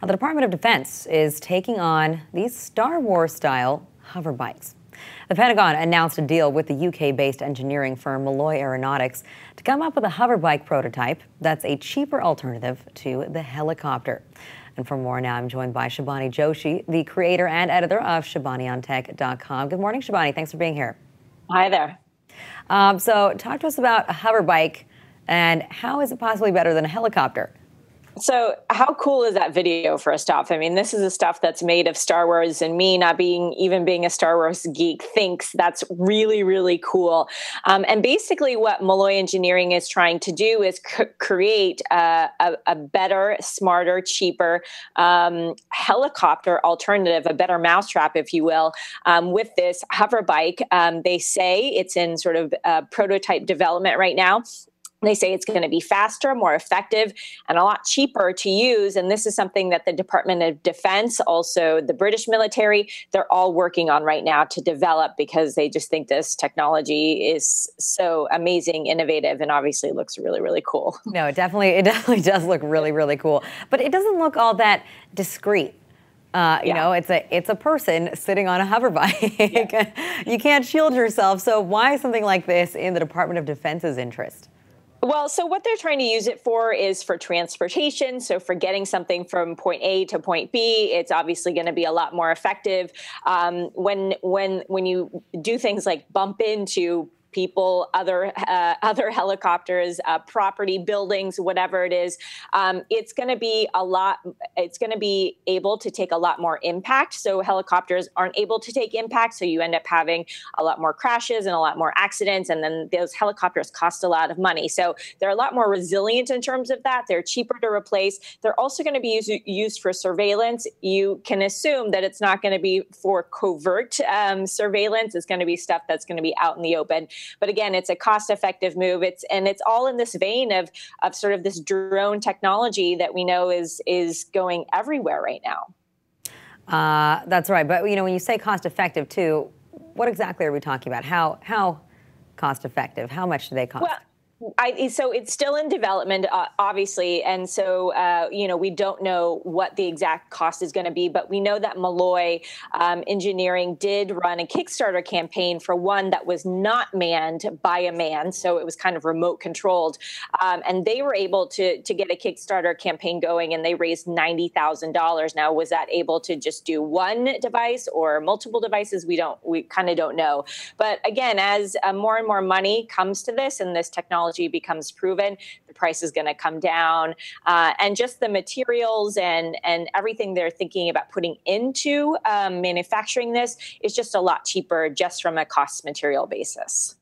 Now, the Department of Defense is taking on these Star Wars-style hoverbikes. The Pentagon announced a deal with the UK-based engineering firm Malloy Aeronautics to come up with a hoverbike prototype that's a cheaper alternative to the helicopter. And for more now, I'm joined by Shabani Joshi, the creator and editor of ShabaniOnTech.com. Good morning, Shabani. Thanks for being here. Hi there. So talk to us about a hoverbike and how is it possibly better than a helicopter? So how cool is that video first off? I mean, this is the stuff that's made of Star Wars, and me not even being a Star Wars geek thinks that's really, really cool. And basically what Malloy Engineering is trying to do is create a better, smarter, cheaper helicopter alternative, a better mousetrap, if you will, with this hoverbike. They say it's in sort of prototype development right now. They say it's going to be faster, more effective, and a lot cheaper to use. And this is something that the Department of Defense, also the British military, they're all working on right now to develop, because they just think this technology is so amazing, innovative, and obviously looks really, really cool. No, it definitely does look really, really cool. But it doesn't look all that discreet. You know, it's a person sitting on a hoverbike. Yeah. You can't shield yourself. So why is something like this in the Department of Defense's interest? Well, so what they're trying to use it for is for transportation. So for getting something from point A to point B, it's obviously going to be a lot more effective. When you do things like bump into people, other helicopters, property, buildings, whatever it is, it's going to be it's going to be able to take a lot more impact. So helicopters aren't able to take impact. So you end up having a lot more crashes and a lot more accidents. And then those helicopters cost a lot of money. So they're a lot more resilient in terms of that. They're cheaper to replace. They're also going to be used for surveillance. You can assume that it's not going to be for covert surveillance. It's going to be stuff that's going to be out in the open. But again, it's a cost-effective move. It's all in this vein of sort of this drone technology that we know is going everywhere right now. That's right. But you know, when you say cost-effective too, what exactly are we talking about? How cost-effective? How much do they cost? Well, so it's still in development, obviously, and so you know, we don't know what the exact cost is going to be, but we know that Malloy Engineering did run a Kickstarter campaign for one that was not manned by a man, so it was kind of remote controlled, and they were able to get a Kickstarter campaign going, and they raised $90,000. Now, was that able to just do one device or multiple devices? We kind of don't know. But again, as more and more money comes to this, and this technology becomes proven, the price is going to come down, and just the materials and everything they're thinking about putting into manufacturing this is just a lot cheaper, just from a cost material basis.